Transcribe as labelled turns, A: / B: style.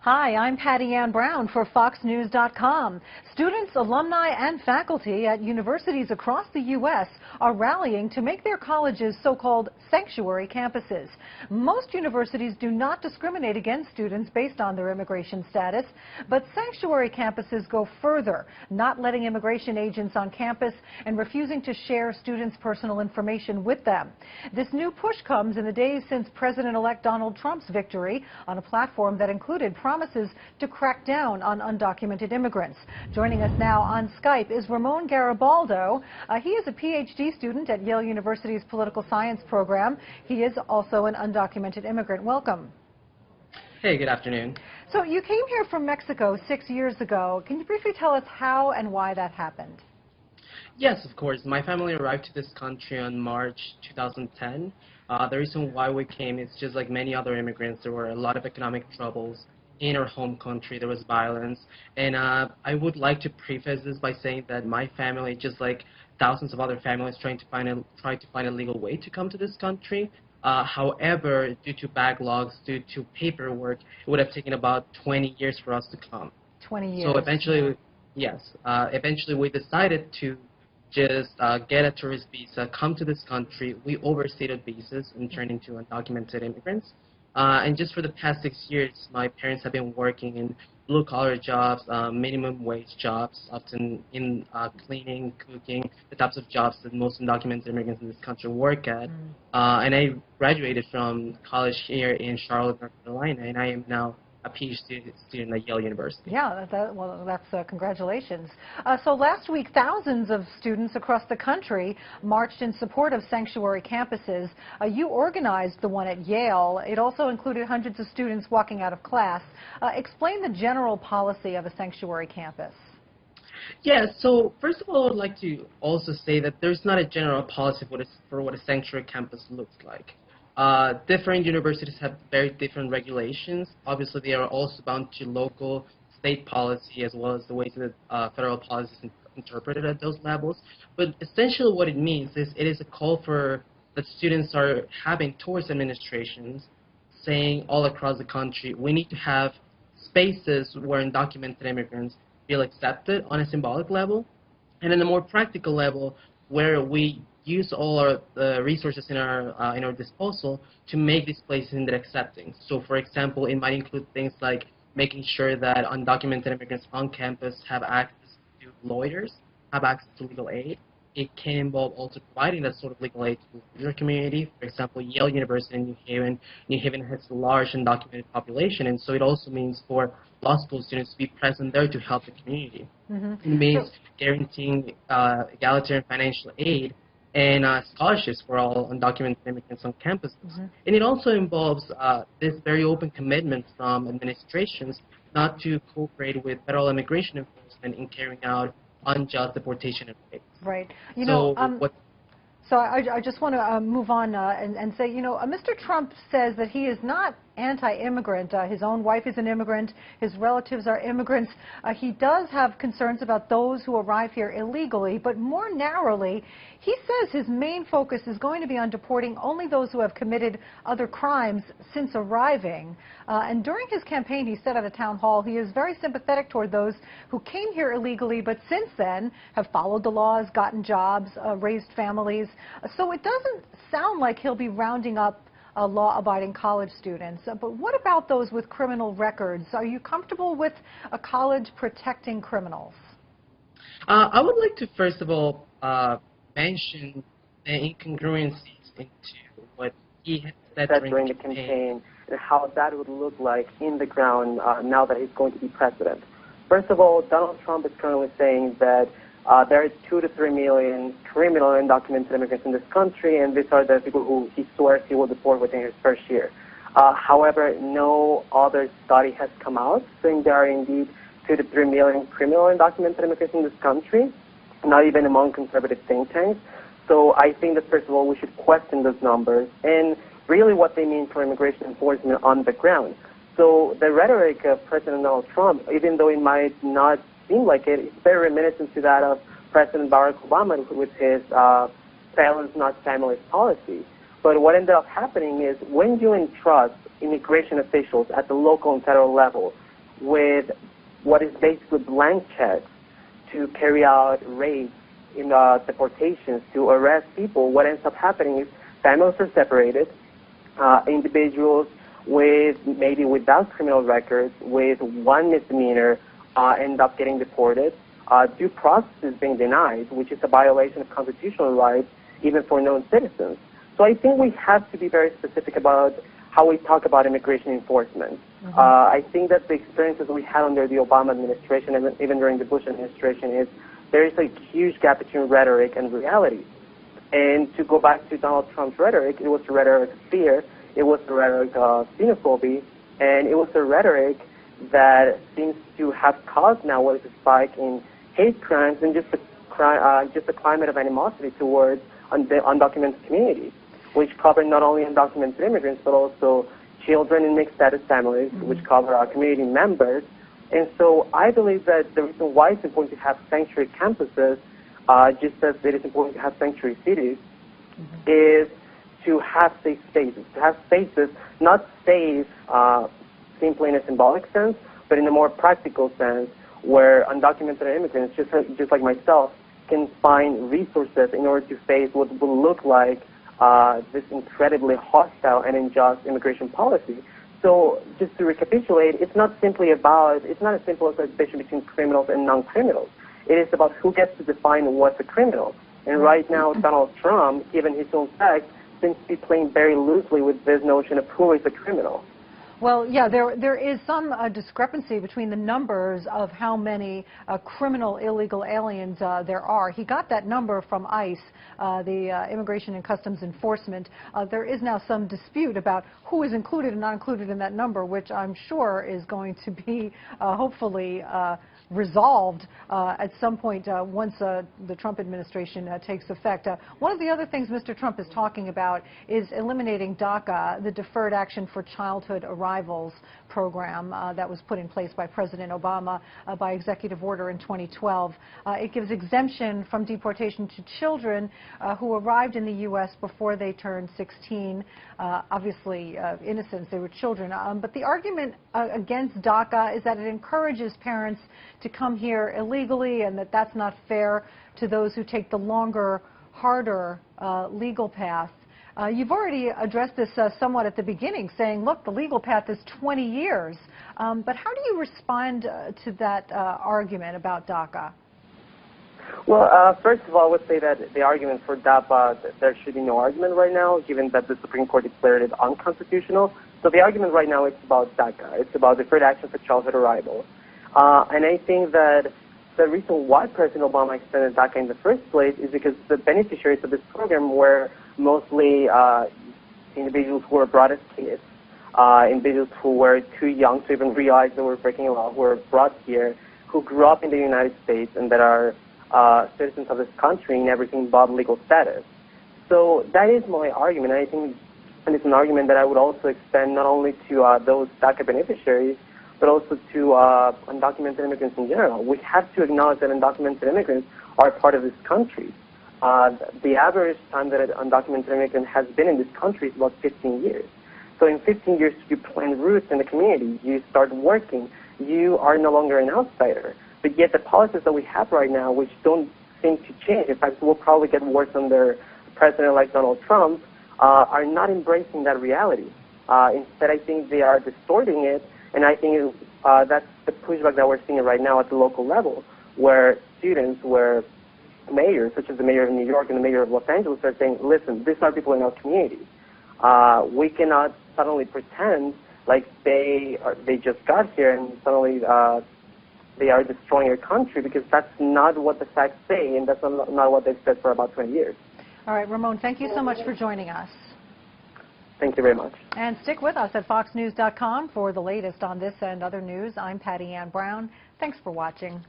A: Hi, I'm Patty Ann Brown for FoxNews.com. Students, alumni, and faculty at universities across the U.S. are rallying to make their colleges so-called sanctuary campuses. Most universities do not discriminate against students based on their immigration status, but sanctuary campuses go further, not letting immigration agents on campus and refusing to share students' personal information with them. This new push comes in the days since President-elect Donald Trump's victory on a platform that included promises to crack down on undocumented immigrants. Joining us now on Skype is Ramon Garibaldo. He is a PhD student at Yale University's political science program. He is also an undocumented immigrant. Welcome.
B: Hey, good afternoon.
A: So you came here from Mexico 6 years ago. Can you briefly tell us how and why that happened?
B: Yes, of course. My family arrived to this country on March 2010. The reason why we came is just like many other immigrants. There were a lot of economic troubles in our home country. There was violence. And I would like to preface this by saying that my family, just like thousands of other families, tried to find a legal way to come to this country. However, due to backlogs, due to paperwork, it would have taken about 20 years for us to come.
A: 20 years.
B: So eventually, eventually we decided to just get a tourist visa, come to this country. We overstayed our visas and turned into undocumented immigrants. And just for the past 6 years, my parents have been working in blue-collar jobs, minimum wage jobs, often in cleaning, cooking, the types of jobs that most undocumented immigrants in this country work at. And I graduated from college here in Charlotte, North Carolina, and I am now a PhD student at Yale University.
A: Yeah, that's congratulations. So last week, thousands of students across the country marched in support of sanctuary campuses. You organized the one at Yale. It also included hundreds of students walking out of class. Explain the general policy of a sanctuary campus.
B: Yeah, so first of all, I would like to also say that there's not a general policy for what a sanctuary campus looks like. Different universities have very different regulations. Obviously, they are also bound to local, state policy as well as the ways that federal policy is interpreted at those levels. But essentially what it means is it is a call for that students are having towards administrations saying all across the country, we need to have spaces where undocumented immigrants feel accepted on a symbolic level, and on a more practical level where we use all our resources in our disposal to make these places indeed accepting. So, for example, it might include things like making sure that undocumented immigrants on campus have access to lawyers, have access to legal aid. It can involve also providing that sort of legal aid to the user community. For example, Yale University in New Haven. New Haven has a large undocumented population, and so it also means for law school students to be present there to help the community. It means guaranteeing egalitarian financial aid and scholarships for all undocumented immigrants on campuses. And it also involves this very open commitment from administrations not to cooperate with federal immigration enforcement in carrying out unjust deportation rates.
A: Right. So I just want to move on and say, Mr. Trump says that he is not anti-immigrant. His own wife is an immigrant. His relatives are immigrants. He does have concerns about those who arrive here illegally, but more narrowly, he says his main focus is going to be on deporting only those who have committed other crimes since arriving. And during his campaign, he said at a town hall he is very sympathetic toward those who came here illegally, but since then have followed the laws, gotten jobs, raised families. So it doesn't sound like he'll be rounding up law-abiding college students. But what about those with criminal records? Are you comfortable with a college protecting criminals?
B: I would like to, first of all, mention the incongruencies into what he had said
C: during the campaign and how that would look like in the ground now that he's going to be president. First of all, Donald Trump is currently saying that there is 2 to 3 million criminal and undocumented immigrants in this country, and these are the people who he swears he will deport within his first year. However, no other study has come out saying there are indeed 2 to 3 million criminal and undocumented immigrants in this country, not even among conservative think tanks. So I think that, first of all, we should question those numbers and really what they mean for immigration enforcement on the ground. So the rhetoric of President Donald Trump, even though it might not seem like it, it's very reminiscent to that of President Barack Obama with his felons not families policy. But what ended up happening is when you entrust immigration officials at the local and federal level with what is basically blank checks to carry out raids in deportations, to arrest people. What ends up happening is families are separated, individuals maybe without criminal records, with one misdemeanor, end up getting deported. Due process is being denied, which is a violation of constitutional rights, even for non-citizens. So I think we have to be very specific about how we talk about immigration enforcement. I think that the experiences we had under the Obama administration and even during the Bush administration is there is a huge gap between rhetoric and reality. And to go back to Donald Trump's rhetoric, it was the rhetoric of fear, it was the rhetoric of xenophobia, and it was the rhetoric that seems to have caused now what is a spike in hate crimes and just a climate of animosity towards undocumented communities, which cover not only undocumented immigrants but also children in mixed status families, which cover our community members. And so I believe that the reason why it's important to have sanctuary campuses, just as it is important to have sanctuary cities, is to have safe spaces. To have spaces not safe simply in a symbolic sense, but in a more practical sense, where undocumented immigrants, just like myself, can find resources in order to face what will look like this incredibly hostile and unjust immigration policy. So just to recapitulate, it's not a simple as a division between criminals and non-criminals. It is about who gets to define what's a criminal. And right now, Donald Trump, given his own facts, seems to be playing very loosely with this notion of who is a criminal.
A: Well, yeah, there is some discrepancy between the numbers of how many criminal illegal aliens there are. He got that number from ICE, the Immigration and Customs Enforcement. There is now some dispute about who is included and not included in that number, which I'm sure is going to be hopefully resolved at some point once the Trump administration takes effect. One of the other things Mr. Trump is talking about is eliminating DACA, the Deferred Action for Childhood Arrivals program that was put in place by President Obama by executive order in 2012. It gives exemption from deportation to children who arrived in the U.S. before they turned 16. Obviously, innocents, they were children. But the argument against DACA is that it encourages parents to come here illegally and that that's not fair to those who take the longer, harder legal path. You've already addressed this somewhat at the beginning, saying, look, the legal path is 20 years. But how do you respond to that argument about DACA?
C: Well, first of all, I would say that the argument for DACA, there should be no argument right now, given that the Supreme Court declared it unconstitutional. So the argument right now is about DACA. It's about Deferred Action for Childhood Arrival. And I think that the reason why President Obama extended DACA in the first place is because the beneficiaries of this program were mostly individuals who were brought as kids, individuals who were too young to even realize they were breaking a law, who were brought here, who grew up in the United States and that are citizens of this country in everything but legal status. So that is my argument. I think and it's an argument that I would also extend not only to those DACA beneficiaries, but also to undocumented immigrants in general. We have to acknowledge that undocumented immigrants are part of this country. The average time that an undocumented immigrant has been in this country is about 15 years. So in 15 years, you plant roots in the community, you start working, you are no longer an outsider. But yet the policies that we have right now, which don't seem to change, in fact, will probably get worse under a president like Donald Trump, are not embracing that reality. Instead, I think they are distorting it. And I think that's the pushback that we're seeing right now at the local level, where students, where mayors, such as the mayor of New York and the mayor of Los Angeles, are saying, listen, these are people in our community. We cannot suddenly pretend like they just got here and suddenly they are destroying our country, because that's not what the facts say, and that's not what they've said for about 20 years.
A: All right, Ramon, thank you so much for joining us.
C: Thank you very much.
A: And stick with us at foxnews.com for the latest on this and other news. I'm Patty Ann Brown. Thanks for watching.